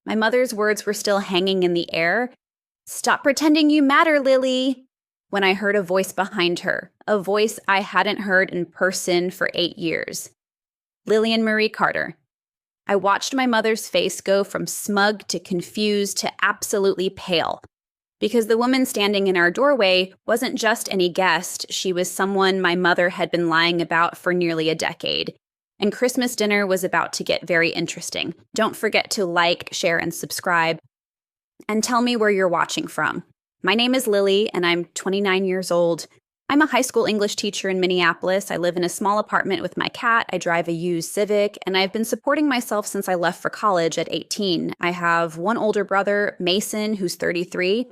My mother's words were still hanging in the air. "Stop pretending you matter, Lily," when I heard a voice behind her, a voice I hadn't heard in person for 8 years. Lillian Marie Carter. I watched my mother's face go from smug to confused to absolutely pale, because the woman standing in our doorway wasn't just any guest, she was someone my mother had been lying about for nearly a decade. And Christmas dinner was about to get very interesting. Don't forget to like, share, and subscribe. And tell me where you're watching from. My name is Lily, and I'm 29 years old. I'm a high school English teacher in Minneapolis. I live in a small apartment with my cat. I drive a used Civic, and I've been supporting myself since I left for college at 18. I have one older brother, Mason, who's 33.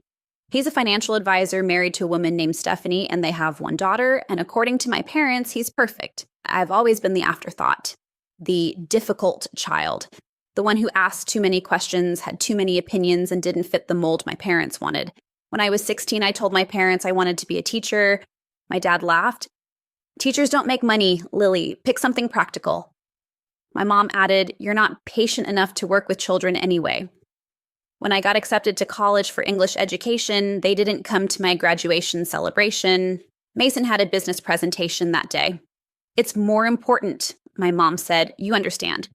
He's a financial advisor married to a woman named Stephanie, and they have one daughter, and according to my parents, he's perfect. I've always been the afterthought, the difficult child, the one who asked too many questions, had too many opinions, and didn't fit the mold my parents wanted. When I was 16, I told my parents I wanted to be a teacher. My dad laughed. "Teachers don't make money, Lily. Pick something practical." My mom added, "You're not patient enough to work with children anyway." When I got accepted to college for English education, they didn't come to my graduation celebration. Mason had a business presentation that day. "It's more important," my mom said. "You understand."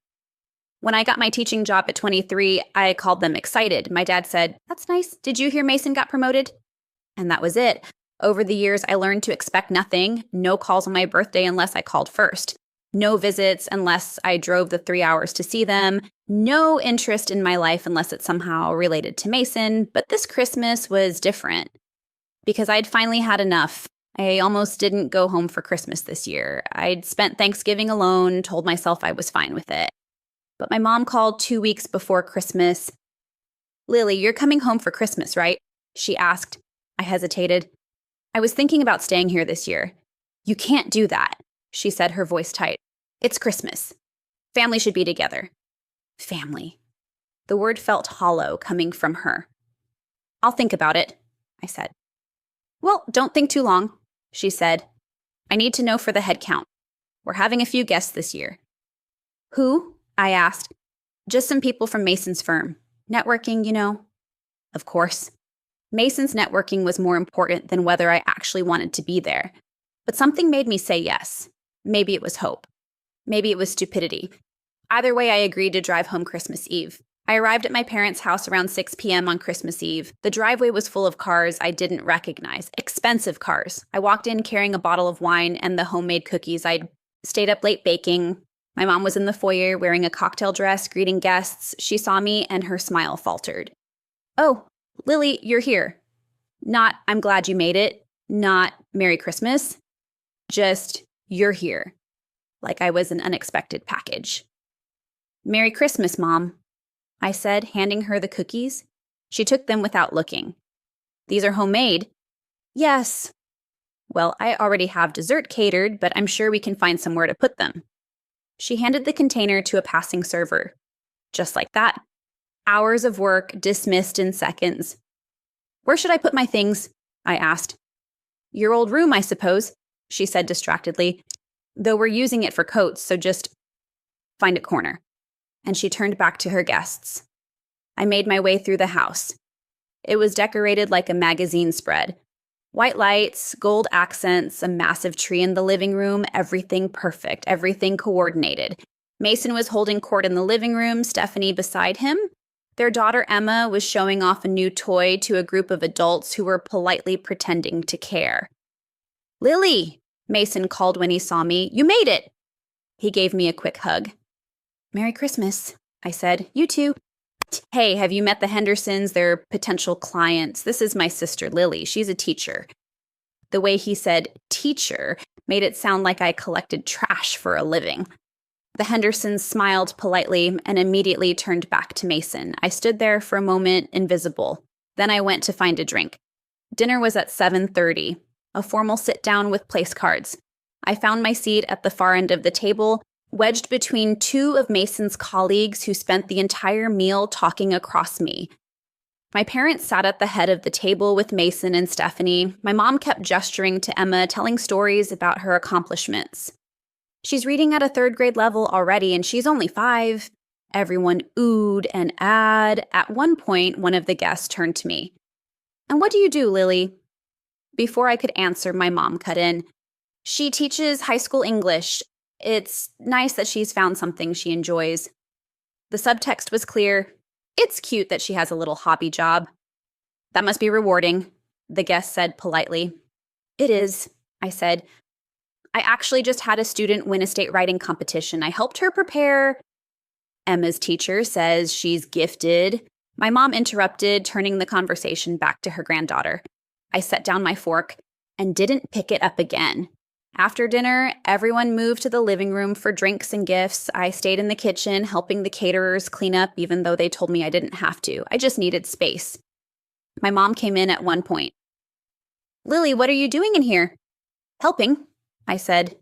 When I got my teaching job at 23, I called them excited. My dad said, "That's nice. Did you hear Mason got promoted?" And that was it. Over the years, I learned to expect nothing, no calls on my birthday unless I called first, no visits unless I drove the 3 hours to see them, no interest in my life unless it's somehow related to Mason. But this Christmas was different because I'd finally had enough. I almost didn't go home for Christmas this year. I'd spent Thanksgiving alone, told myself I was fine with it. But my mom called 2 weeks before Christmas. "Lily, you're coming home for Christmas, right?" she asked. I hesitated. "I was thinking about staying here this year." "You can't do that," she said, her voice tight. "It's Christmas. Family should be together." Family. The word felt hollow coming from her. "I'll think about it," I said. "Well, don't think too long," she said. "I need to know for the head count. We're having a few guests this year." "Who?" I asked. "Just some people from Mason's firm. Networking, you know." Of course. Mason's networking was more important than whether I actually wanted to be there. But something made me say yes. Maybe it was hope. Maybe it was stupidity. Either way, I agreed to drive home Christmas Eve. I arrived at my parents' house around 6 p.m. on Christmas Eve. The driveway was full of cars I didn't recognize, expensive cars. I walked in carrying a bottle of wine and the homemade cookies I'd stayed up late baking. My mom was in the foyer wearing a cocktail dress, greeting guests. She saw me and her smile faltered. "Oh, Lily, you're here." Not, "I'm glad you made it." Not, "Merry Christmas." Just, "You're here." Like I was an unexpected package. "Merry Christmas, Mom," I said, handing her the cookies. She took them without looking. "These are homemade." "Yes." "Well, I already have dessert catered, but I'm sure we can find somewhere to put them." She handed the container to a passing server. Just like that. Hours of work dismissed in seconds. "Where should I put my things?" I asked. "Your old room, I suppose," she said distractedly. "Though we're using it for coats, so just find a corner." And she turned back to her guests. I made my way through the house. It was decorated like a magazine spread. White lights, gold accents, a massive tree in the living room, everything perfect, everything coordinated. Mason was holding court in the living room, Stephanie beside him. Their daughter Emma was showing off a new toy to a group of adults who were politely pretending to care. "Lily," Mason called when he saw me. "You made it." He gave me a quick hug. "Merry Christmas," I said. "You too." "Hey, have you met the Hendersons? They're potential clients. This is my sister, Lily. She's a teacher." The way he said teacher made it sound like I collected trash for a living. The Hendersons smiled politely and immediately turned back to Mason. I stood there for a moment, invisible. Then I went to find a drink. Dinner was at 7:30, a formal sit-down with place cards. I found my seat at the far end of the table, wedged between two of Mason's colleagues who spent the entire meal talking across me. My parents sat at the head of the table with Mason and Stephanie. My mom kept gesturing to Emma, telling stories about her accomplishments. "She's reading at a third grade level already, and she's only 5. Everyone oohed and ahed. At one point, one of the guests turned to me. "And what do you do, Lily?" Before I could answer, my mom cut in. "She teaches high school English. It's nice that she's found something she enjoys." The subtext was clear. It's cute that she has a little hobby job. "That must be rewarding," the guest said politely. "It is," I said. "I actually just had a student win a state writing competition. I helped her prepare." "Emma's teacher says she's gifted." My mom interrupted, turning the conversation back to her granddaughter. I set down my fork and didn't pick it up again. After dinner, everyone moved to the living room for drinks and gifts. I stayed in the kitchen, helping the caterers clean up, even though they told me I didn't have to. I just needed space. My mom came in at one point. "Lily, what are you doing in here?" "Helping," I said.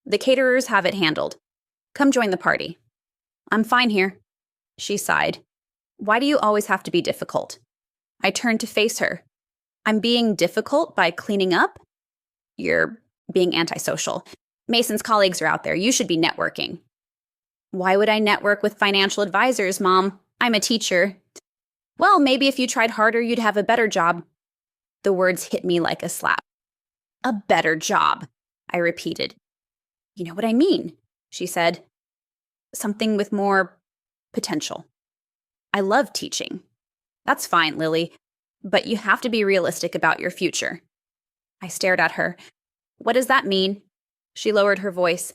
"The caterers have it handled. Come join the party." "I'm fine here." She sighed. "Why do you always have to be difficult?" I turned to face her. "I'm being difficult by cleaning up?" "You're being antisocial. Mason's colleagues are out there. You should be networking." "Why would I network with financial advisors, Mom? I'm a teacher." "Well, maybe if you tried harder, you'd have a better job." The words hit me like a slap. "A better job," I repeated. "You know what I mean," she said. "Something with more potential." "I love teaching." "That's fine, Lily, but you have to be realistic about your future." I stared at her. "What does that mean?" She lowered her voice.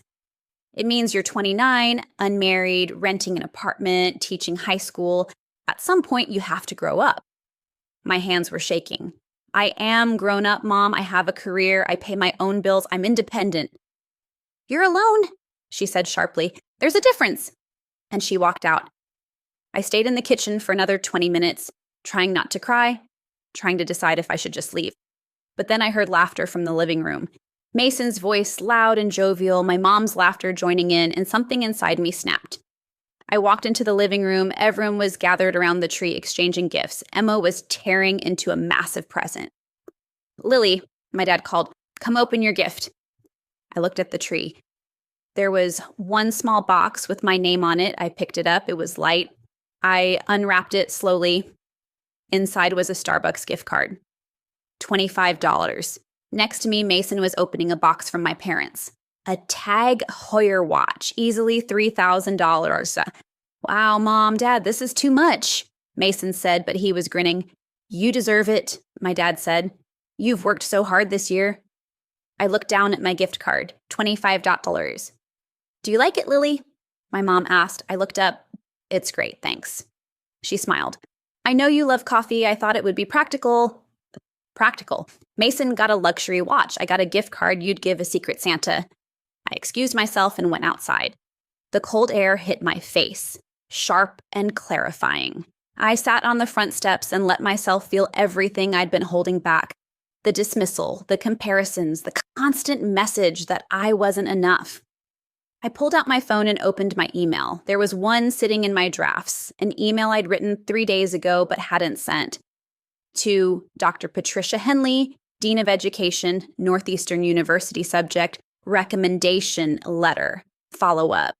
"It means you're 29, unmarried, renting an apartment, teaching high school. At some point, you have to grow up." My hands were shaking. "I am grown up, Mom. I have a career. I pay my own bills. I'm independent." "You're alone," she said sharply. "There's a difference." And she walked out. I stayed in the kitchen for another 20 minutes, trying not to cry, trying to decide if I should just leave. But then I heard laughter from the living room. Mason's voice, loud and jovial, my mom's laughter joining in, and something inside me snapped. I walked into the living room. Everyone was gathered around the tree exchanging gifts. Emma was tearing into a massive present. "Lily," my dad called, "come open your gift." I looked at the tree. There was one small box with my name on it. I picked it up. It was light. I unwrapped it slowly. Inside was a Starbucks gift card. $25. Next to me, Mason was opening a box from my parents. A TAG Heuer watch, easily $3,000. "Wow, Mom, Dad, this is too much," Mason said, but he was grinning. "You deserve it," my dad said. "You've worked so hard this year." I looked down at my gift card, $25. "Do you like it, Lily?" my mom asked. I looked up. "It's great, thanks." She smiled. "I know you love coffee. I thought it would be practical." Practical. Mason got a luxury watch. I got a gift card you'd give a Secret Santa. I excused myself and went outside. The cold air hit my face, sharp and clarifying. I sat on the front steps and let myself feel everything I'd been holding back. The dismissal, the comparisons, the constant message that I wasn't enough. I pulled out my phone and opened my email. There was one sitting in my drafts, an email I'd written 3 days ago but hadn't sent. To Dr. Patricia Henley, Dean of Education, Northeastern University, subject, recommendation letter, follow up.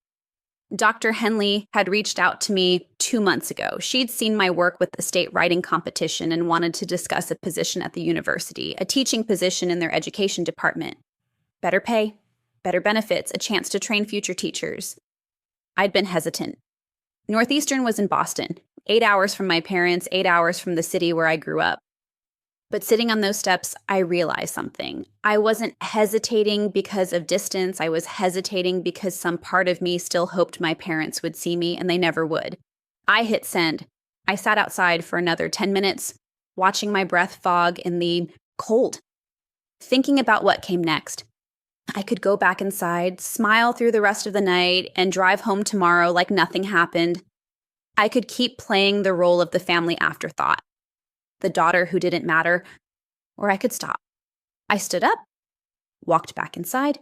Dr. Henley had reached out to me 2 months ago. She'd seen my work with the state writing competition and wanted to discuss a position at the university, a teaching position in their education department. Better pay, better benefits, a chance to train future teachers. I'd been hesitant. Northeastern was in Boston, 8 hours from my parents, 8 hours from the city where I grew up. But sitting on those steps, I realized something. I wasn't hesitating because of distance. I was hesitating because some part of me still hoped my parents would see me, and they never would. I hit send. I sat outside for another 10 minutes, watching my breath fog in the cold, thinking about what came next. I could go back inside, smile through the rest of the night, and drive home tomorrow like nothing happened. I could keep playing the role of the family afterthought, the daughter who didn't matter, or I could stop. I stood up, walked back inside,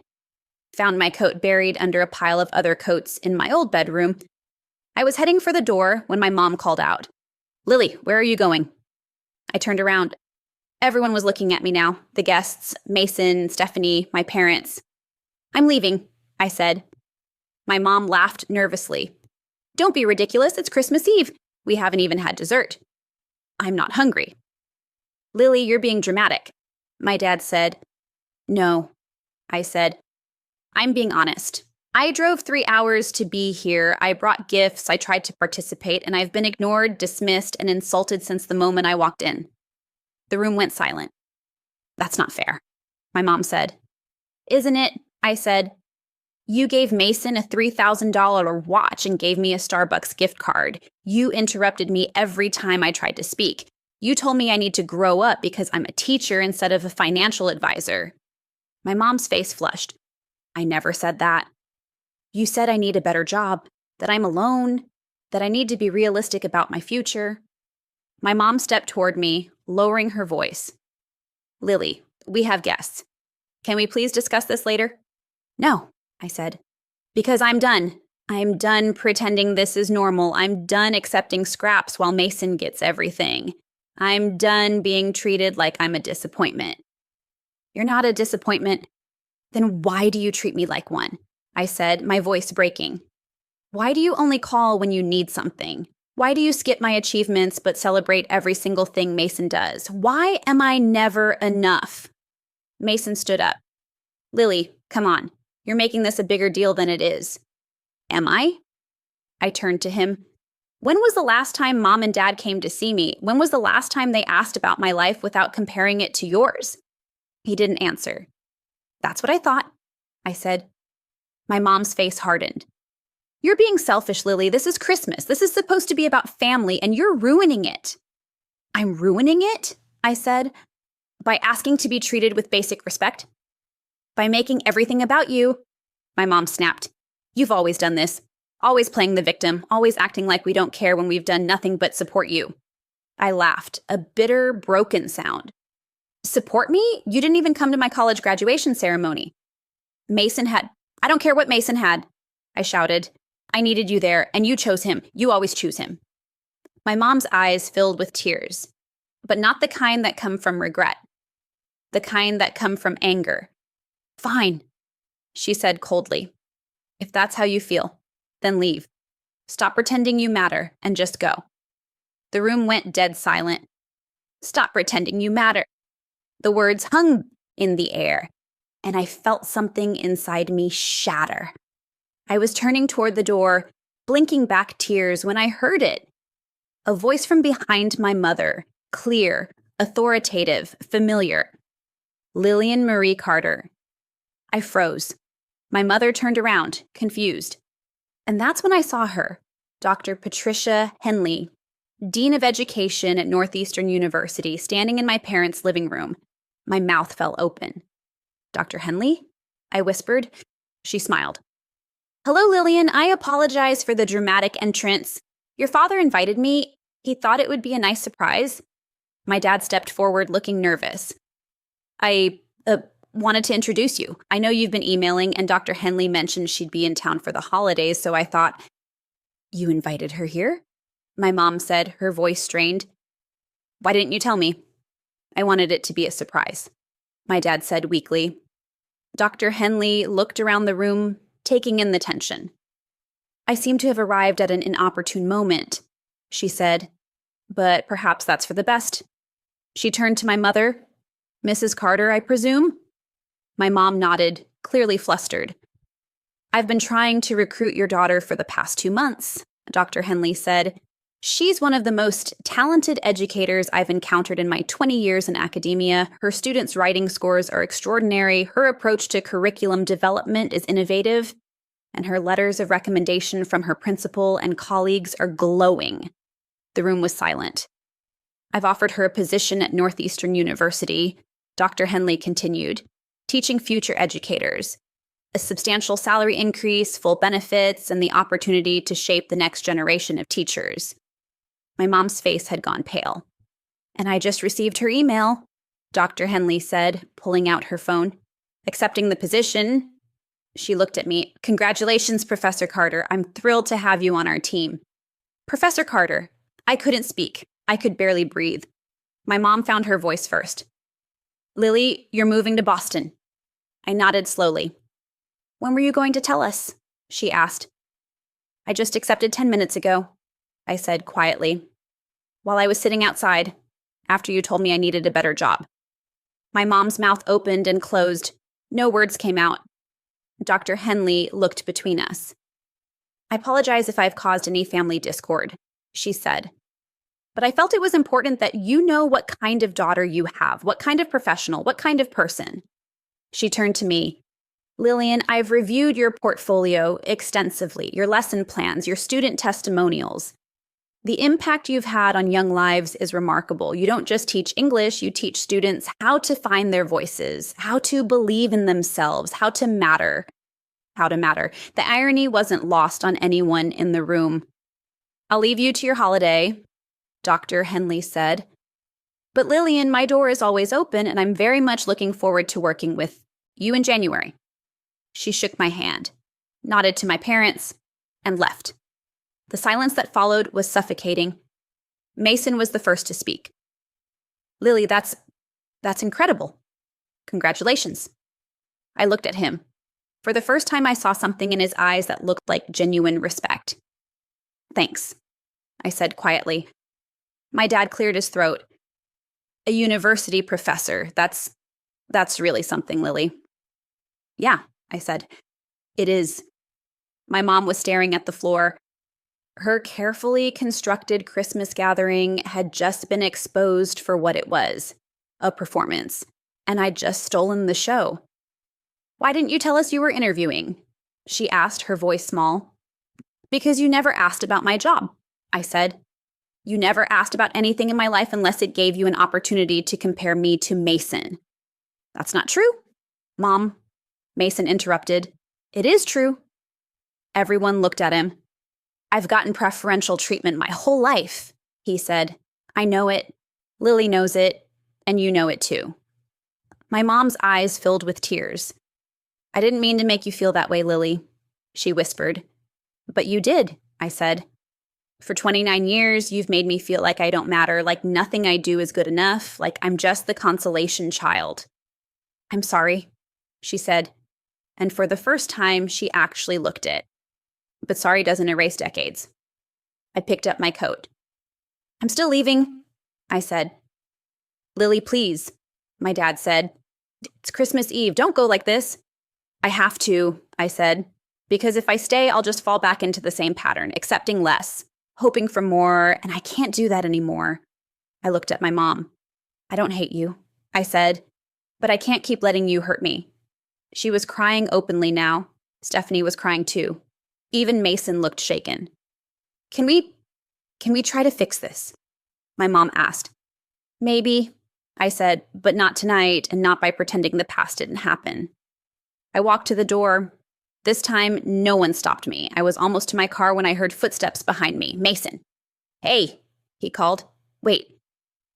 found my coat buried under a pile of other coats in my old bedroom. I was heading for the door when my mom called out, "Lily, where are you going?" I turned around. Everyone was looking at me now, the guests, Mason, Stephanie, my parents. "I'm leaving," I said. My mom laughed nervously. Don't be ridiculous. It's Christmas Eve. We haven't even had dessert. I'm not hungry. Lily, you're being dramatic. My dad said. No, I said. I'm being honest. I drove 3 hours to be here. I brought gifts. I tried to participate, and I've been ignored, dismissed, and insulted since the moment I walked in. The room went silent. That's not fair, my mom said. Isn't it? I said. You gave Mason a $3,000 watch and gave me a Starbucks gift card. You interrupted me every time I tried to speak. You told me I need to grow up because I'm a teacher instead of a financial advisor. My mom's face flushed. I never said that. You said I need a better job, that I'm alone, that I need to be realistic about my future. My mom stepped toward me, lowering her voice. Lily, we have guests. Can we please discuss this later? No, I said, because I'm done. I'm done pretending this is normal. I'm done accepting scraps while Mason gets everything. I'm done being treated like I'm a disappointment. You're not a disappointment. Then why do you treat me like one? I said, my voice breaking. Why do you only call when you need something? Why do you skip my achievements but celebrate every single thing Mason does? Why am I never enough? Mason stood up. Lily, come on. You're making this a bigger deal than it is. Am I? I turned to him. When was the last time Mom and Dad came to see me? When was the last time they asked about my life without comparing it to yours? He didn't answer. That's what I thought, I said. My mom's face hardened. You're being selfish, Lily. This is Christmas. This is supposed to be about family, and you're ruining it. I'm ruining it? I said. By asking to be treated with basic respect? By making everything about you? My mom snapped. You've always done this. Always playing the victim. Always acting like we don't care when we've done nothing but support you. I laughed, a bitter, broken sound. Support me? You didn't even come to my college graduation ceremony. Mason had. I don't care what Mason had, I shouted. I needed you there, and you chose him. You always choose him. My mom's eyes filled with tears, but not the kind that come from regret. The kind that come from anger. Fine, she said coldly. If that's how you feel, then leave. Stop pretending you matter and just go. The room went dead silent. Stop pretending you matter. The words hung in the air, and I felt something inside me shatter. I was turning toward the door, blinking back tears when I heard it. A voice from behind my mother, clear, authoritative, familiar. Lillian Marie Carter. I froze. My mother turned around, confused. And that's when I saw her, Dr. Patricia Henley, Dean of Education at Northeastern University, standing in my parents' living room. My mouth fell open. Dr. Henley? I whispered. She smiled. Hello, Lillian. I apologize for the dramatic entrance. Your father invited me. He thought it would be a nice surprise. My dad stepped forward, looking nervous. I wanted to introduce you. I know you've been emailing, and Dr. Henley mentioned she'd be in town for the holidays, so I thought, you invited her here? My mom said, her voice strained. Why didn't you tell me? I wanted it to be a surprise, my dad said weakly. Dr. Henley looked around the room, taking in the tension. I seem to have arrived at an inopportune moment, she said, but perhaps that's for the best. She turned to my mother. Mrs. Carter, I presume? My mom nodded, clearly flustered. I've been trying to recruit your daughter for the past 2 months, Dr. Henley said. She's one of the most talented educators I've encountered in my 20 years in academia. Her students' writing scores are extraordinary, her approach to curriculum development is innovative, and her letters of recommendation from her principal and colleagues are glowing. The room was silent. I've offered her a position at Northeastern University, Dr. Henley continued, teaching future educators. A substantial salary increase, full benefits, and the opportunity to shape the next generation of teachers. My mom's face had gone pale. And I just received her email, Dr. Henley said, pulling out her phone. Accepting the position. She looked at me. Congratulations, Professor Carter. I'm thrilled to have you on our team. Professor Carter. I couldn't speak. I could barely breathe. My mom found her voice first. Lily, you're moving to Boston. I nodded slowly. When were you going to tell us? She asked. I just accepted 10 minutes ago, I said quietly, while I was sitting outside, after you told me I needed a better job. My mom's mouth opened and closed. No words came out. Dr. Henley looked between us. I apologize if I've caused any family discord, she said. But I felt it was important that you know what kind of daughter you have, what kind of professional, what kind of person. She turned to me. Lillian, I've reviewed your portfolio extensively, your lesson plans, your student testimonials. The impact you've had on young lives is remarkable. You don't just teach English, you teach students how to find their voices, how to believe in themselves, how to matter. The irony wasn't lost on anyone in the room. I'll leave you to your holiday, Dr. Henley said. But Lillian, my door is always open, and I'm very much looking forward to working with you in January. She shook my hand, nodded to my parents, and left. The silence that followed was suffocating. Mason was the first to speak. Lily, that's incredible. Congratulations. I looked at him. For the first time, I saw something in his eyes that looked like genuine respect. Thanks, I said quietly. My dad cleared his throat. A university professor, that's really something, Lily. Yeah, I said. It is. My mom was staring at the floor. Her carefully constructed Christmas gathering had just been exposed for what it was, a performance, and I'd just stolen the show. Why didn't you tell us you were interviewing? She asked, her voice small. Because you never asked about my job, I said. You never asked about anything in my life unless it gave you an opportunity to compare me to Mason. That's not true, Mom, Mason interrupted. It is true. Everyone looked at him. I've gotten preferential treatment my whole life, he said. I know it. Lily knows it. And you know it too. My mom's eyes filled with tears. I didn't mean to make you feel that way, Lily, she whispered. But you did, I said. For 29 years, you've made me feel like I don't matter, like nothing I do is good enough, like I'm just the consolation child. I'm sorry, she said. And for the first time, she actually looked it. But sorry doesn't erase decades. I picked up my coat. I'm still leaving, I said. Lily, please, my dad said. It's Christmas Eve. Don't go like this. I have to, I said, because if I stay, I'll just fall back into the same pattern, accepting less, hoping for more, and I can't do that anymore. I looked at my mom. I don't hate you, I said, but I can't keep letting you hurt me. She was crying openly now. Stephanie was crying too. Even Mason looked shaken. Can we try to fix this? My mom asked. Maybe, I said, but not tonight and not by pretending the past didn't happen. I walked to the door. This time, no one stopped me. I was almost to my car when I heard footsteps behind me. Mason. Hey, he called. Wait.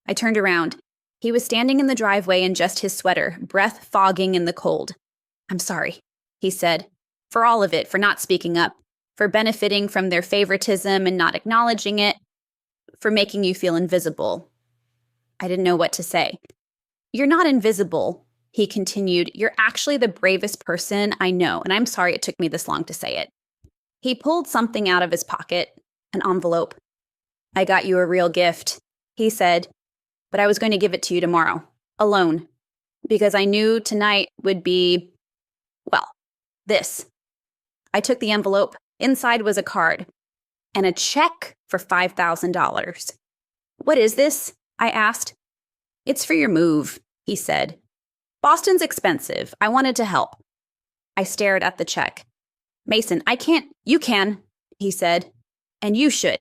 I turned around. He was standing in the driveway in just his sweater, breath fogging in the cold. I'm sorry, he said, for all of it, for not speaking up, for benefiting from their favoritism and not acknowledging it, for making you feel invisible. I didn't know what to say. You're not invisible, he continued. You're actually the bravest person I know, and I'm sorry it took me this long to say it. He pulled something out of his pocket, an envelope. I got you a real gift, he said, but I was going to give it to you tomorrow, alone, because I knew tonight would be, well, this. I took the envelope. Inside was a card and a check for $5,000. What is this? I asked. It's for your move, he said. Boston's expensive. I wanted to help. I stared at the check. Mason, I can't. You can, he said. And you should,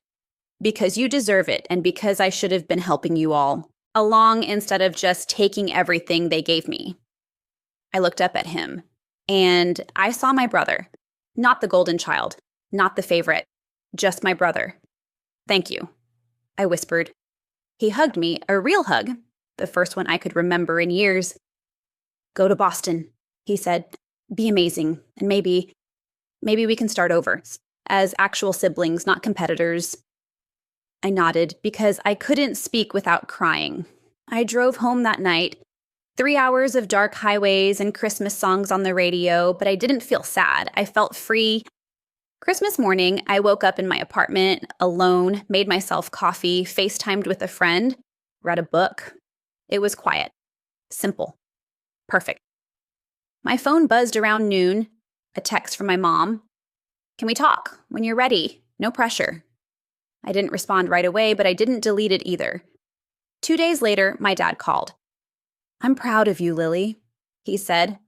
because you deserve it and because I should have been helping you all along instead of just taking everything they gave me. I looked up at him, and I saw my brother. Not the golden child, not the favorite, just my brother. Thank you, I whispered. He hugged me, a real hug, the first one I could remember in years. Go to Boston, he said. Be amazing, and maybe we can start over, as actual siblings, not competitors. I nodded because I couldn't speak without crying. I drove home that night, 3 hours of dark highways and Christmas songs on the radio, but I didn't feel sad. I felt free. Christmas morning, I woke up in my apartment alone, made myself coffee, FaceTimed with a friend, read a book. It was quiet, simple, perfect. My phone buzzed around noon, a text from my mom. "Can we talk? When you're ready. No pressure." I didn't respond right away, but I didn't delete it either. 2 days later, my dad called. "I'm proud of you, Lily," he said.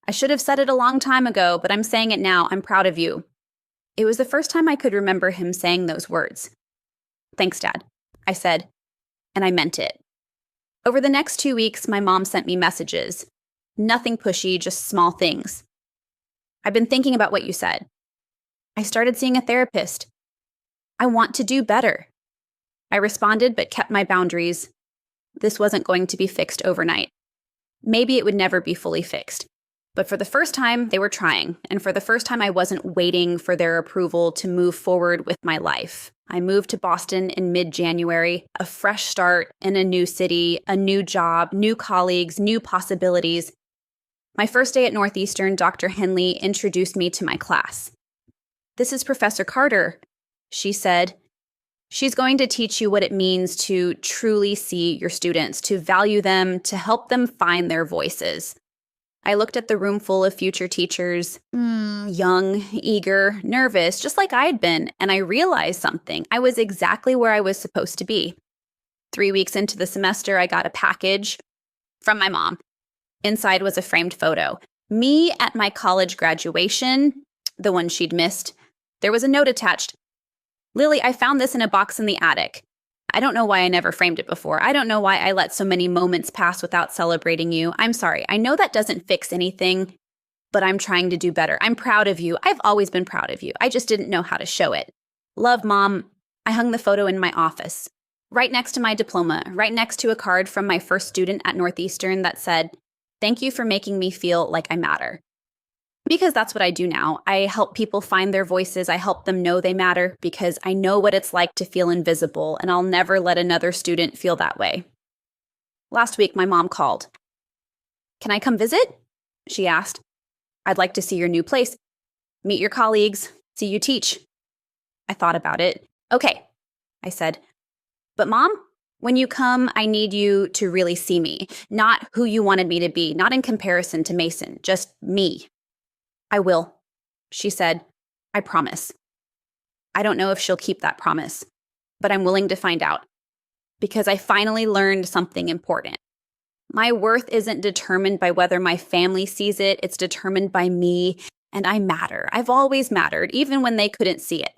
"I should have said it a long time ago, but I'm saying it now. I'm proud of you." It was the first time I could remember him saying those words. "Thanks, Dad," I said, and I meant it. Over the next 2 weeks, my mom sent me messages. Nothing pushy, just small things. "I've been thinking about what you said. I started seeing a therapist. I want to do better." I responded, but kept my boundaries. This wasn't going to be fixed overnight. Maybe it would never be fully fixed. But for the first time, they were trying. And for the first time, I wasn't waiting for their approval to move forward with my life. I moved to Boston in mid-January, a fresh start in a new city, a new job, new colleagues, new possibilities. My first day at Northeastern, Dr. Henley introduced me to my class. "This is Professor Carter," she said. "She's going to teach you what it means to truly see your students, to value them, to help them find their voices." I looked at the room full of future teachers, young, eager, nervous, just like I'd been, and I realized something. I was exactly where I was supposed to be. 3 weeks into the semester, I got a package from my mom. Inside was a framed photo. Me at my college graduation, the one she'd missed. There was a note attached. "Lily, I found this in a box in the attic. I don't know why I never framed it before. I don't know why I let so many moments pass without celebrating you. I'm sorry. I know that doesn't fix anything, but I'm trying to do better. I'm proud of you. I've always been proud of you. I just didn't know how to show it. Love, Mom." I hung the photo in my office, right next to my diploma, right next to a card from my first student at Northeastern that said, "Thank you for making me feel like I matter." Because that's what I do now. I help people find their voices. I help them know they matter because I know what it's like to feel invisible, and I'll never let another student feel that way. Last week, my mom called. "Can I come visit?" she asked. "I'd like to see your new place, meet your colleagues, see you teach." I thought about it. "Okay," I said. "But Mom, when you come, I need you to really see me, not who you wanted me to be, not in comparison to Mason, just me." "I will," she said. "I promise." I don't know if she'll keep that promise, but I'm willing to find out. Because I finally learned something important. My worth isn't determined by whether my family sees it, it's determined by me, and I matter. I've always mattered, even when they couldn't see it.